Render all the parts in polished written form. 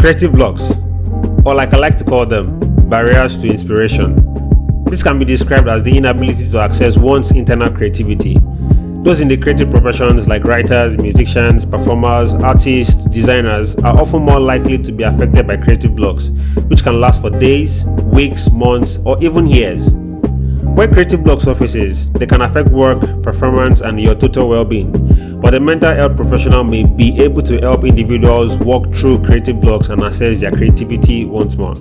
Creative blocks, or like I like to call them, barriers to inspiration. This can be described as the inability to access one's internal creativity. Those in the creative professions like writers, musicians, performers, artists, designers are often more likely to be affected by creative blocks, which can last for days, weeks, months, or even years. When creative block surfaces, they can affect work, performance, and your total well-being. But a mental health professional may be able to help individuals walk through creative blocks and access their creativity once more.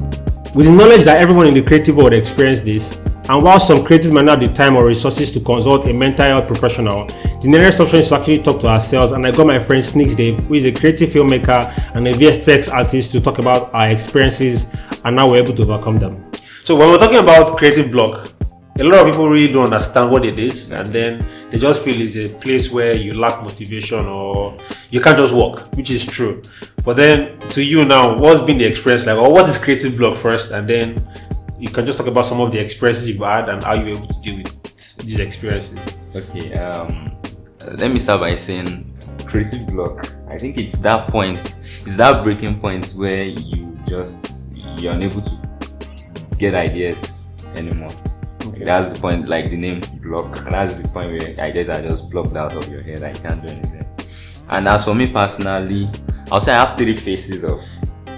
With the knowledge that everyone in the creative world experiences this, and while some creatives might not have the time or resources to consult a mental health professional, the nearest option is to actually talk to ourselves, and I got my friend SNIXDAVE, who is a creative filmmaker and a VFX artist, to talk about our experiences and how we're able to overcome them. So when we're talking about creative block, a lot of people really don't understand what it is, and then they just feel it's a place where you lack motivation or you can't just work, which is true. But then to you now, what's been the experience like, or what is creative block first, and then you can just talk about some of the experiences you've had and how you were able to deal with these experiences. Okay, let me start by saying creative block. I think it's that point, it's that breaking point where you're unable to get ideas anymore. Okay. That's the point, like the name block. That's the point where ideas are just blocked out of your head. I can't do anything. And as for me personally, I'll say I have 3 phases of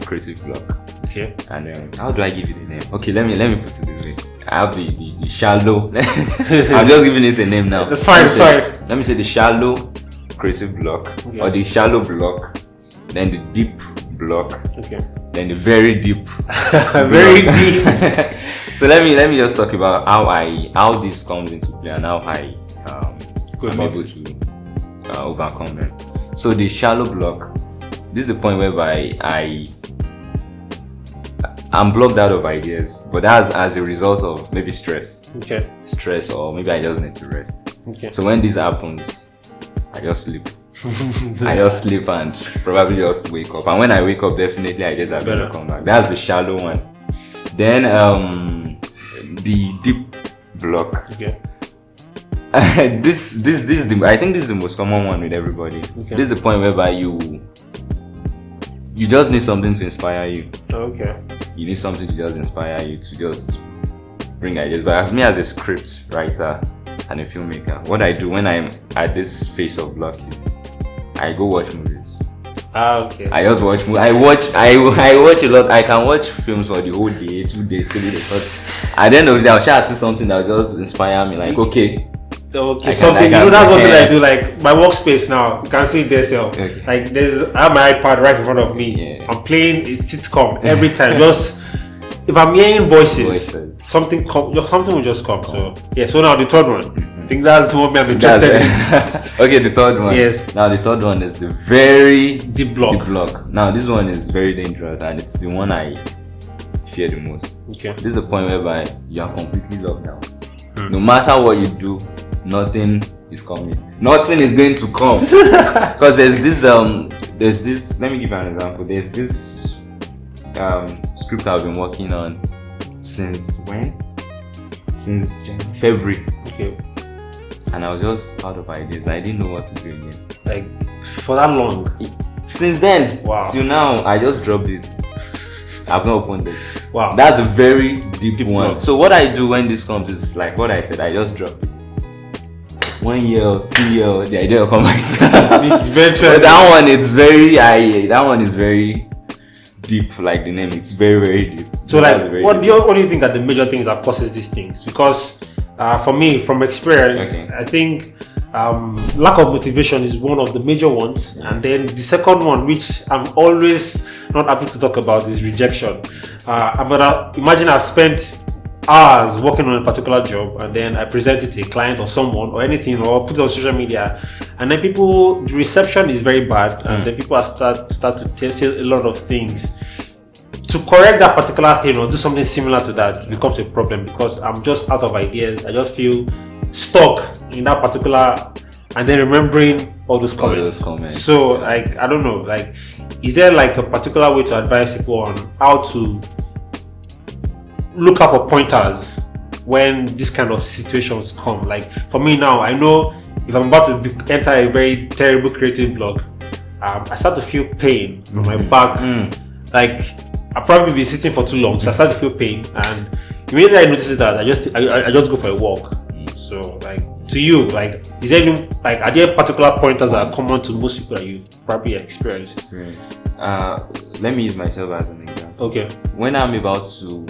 creative block. Okay. And how do I give it a name? Okay, let me put it this way. I have the shallow. I'm just giving it a name now. That's fine. Let me say the shallow creative block, okay, or the shallow block, then the deep block, okay, then the very deep. Very deep. So let me just talk about how this comes into play and how I'm able to overcome them. So the shallow block, this is the point whereby I'm blocked out of ideas, but that's as a result of maybe stress. Okay. Stress, or maybe I just need to rest. Okay. So when this happens, I just sleep. I just sleep and probably just wake up. And when I wake up, definitely ideas are going to come back. That's the shallow one. Then the deep block. Okay. This is I think this is the most common one with everybody. Okay. This is the point whereby you just need something to inspire you. Okay. You need something to just inspire you to just bring ideas. But as me, as a script writer and a filmmaker, what I do when I'm at this phase of block is I go watch movies. Okay. I just watch movies. I watch a lot. I can watch films for the whole day, 2 days, 3 days. But at the end of the day, I'll try to see something that will just inspire me. Like, okay, that's one thing I do. Like my workspace now, you can see it there. So okay. Like I have my iPad right in front of me. Yeah. I'm playing a sitcom every time. Just if I'm hearing voices. Something will just come. So yeah. So now the third one. I think that's the one I'm interested in. Okay, the third one. Yes. Now the third one is the very deep block. Now this one is very dangerous, and it's the one I fear the most. Okay. This is the point whereby you are completely locked down. No matter what you do, nothing is coming. Nothing is going to come. Because there's this let me give you an example. There's this script I've been working on since when? Since February. Okay. And I was just out of ideas. I didn't know what to do again. Like for that long? Since then. Wow. Till now, I just dropped it. I've not opened it. Wow. That's a very deep one. Block. So what I do when this comes is like what I said, I just drop it. 1 year, 2 years, the idea will come back. But that one is very deep, like the name. It's very, very deep. So like, what do you think are the major things that causes these things? Because for me, from experience, okay, I think lack of motivation is one of the major ones, and then the second one, which I'm always not happy to talk about, is rejection. Imagine I spent hours working on a particular job, and then I present it to a client or someone or anything, or put it on social media, and then the reception is very bad, and then people start to say a lot of things. To correct that particular thing or do something similar to that becomes a problem, because I'm just out of ideas. I just feel stuck in that particular, and then remembering all those comments. So like, I don't know, like, is there like a particular way to advise people on how to look out for pointers when these kind of situations come? Like for me now, I know if I'm about to enter a very terrible creative block, I start to feel pain on my back. like I'll probably be sitting for too long, so I start to feel pain, and immediately I notice that I just go for a walk. So like to you, like is there any, like are there particular pointers that are common to most people that you probably experienced? Let me use myself as an example. Okay. When I'm about to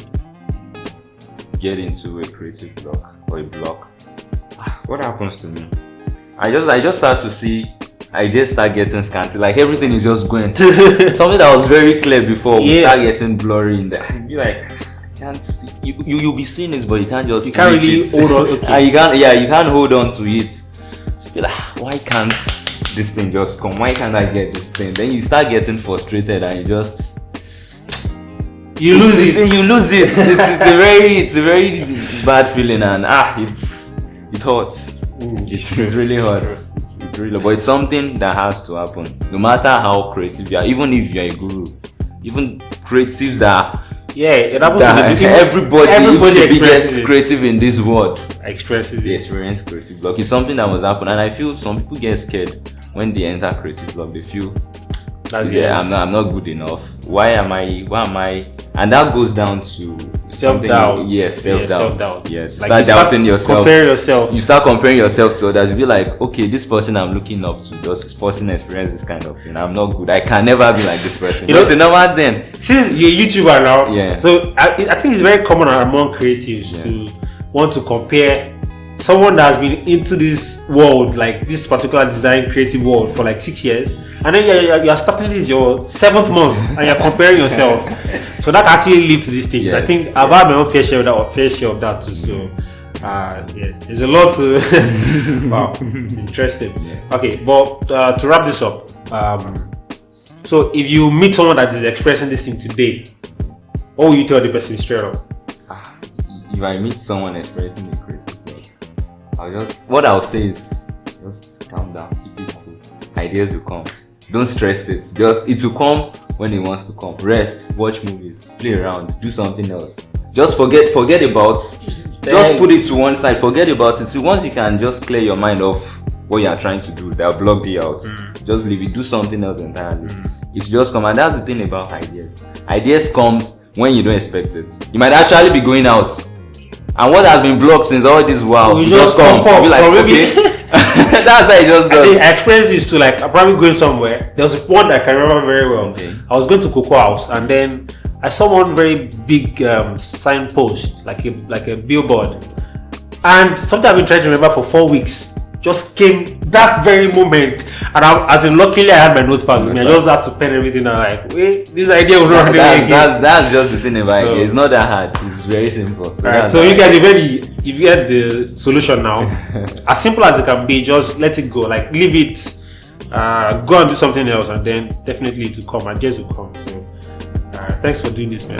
get into a creative block or a block, what happens to me? I just start to see ideas start getting scanty. Like everything is just going. Something that was very clear before will start getting blurry in there. Be like, you'll be seeing it, but you can't just. You can't really hold on. Okay. You can't hold on to it. So be like, why can't this thing just come? Why can't I get this thing? Then you start getting frustrated and you lose it. You lose it. It's a very bad feeling, and it hurts. It really hurts. It's really, but it's something that has to happen. No matter how creative you are, even if you are a guru, even creatives that. Yeah, it happens. Everybody the biggest creative in this world experience creative block. It's something that must happen, and I feel some people get scared when they enter creative block. They feel, I'm not good enough. Why am I? And that goes down to self-doubt. Yes, self-doubt. Yes, like start doubting yourself. Compare yourself. You start comparing yourself to others. You be like, okay, this person I'm looking up to, does this person experience this kind of thing? I'm not good. I can never be like this person. It's a normal thing. Since you're a YouTuber now, so I think it's very common among creatives to want to compare someone that has been into this world, like this particular design creative world, for like 6 years, and then you're starting this your 7th month and you're comparing yourself. So that actually leads to these things. I think I've had my own fair share of that too. So there's a lot to wow, interesting. Okay, but to wrap this up, so if you meet someone that is expressing this thing today, what will you tell the person straight up? If I meet someone expressing the creative block, what I'll say is just calm down, keep it cool. Ideas will come. Don't stress it. It will come when it wants to come. Rest, watch movies, play around, do something else. Just forget about. Just put it to one side. Forget about it. So once you can just clear your mind of what you are trying to do, they'll block you out. Just leave it. Do something else entirely. It just come, and that's the thing about ideas. Ideas comes when you don't expect it. You might actually be going out, and what has been blocked since all this while, you just come. Be like, okay. That's how it just does. I experienced this too. Like I'm probably going somewhere. There was one that I can remember very well. Okay. I was going to Cocoa House, and then I saw one very big signpost, like a billboard, and something I've been trying to remember for 4 weeks just came that very moment. And luckily I had my notepad with me. I just had to pen everything and like, wait, this idea will not really make it. That's just the thing about it. It's not that hard. It's very simple. So you guys, if you get the solution now, as simple as it can be, just let it go. Like leave it, go and do something else, and then definitely it will come. Ideas will come. So thanks for doing this, man.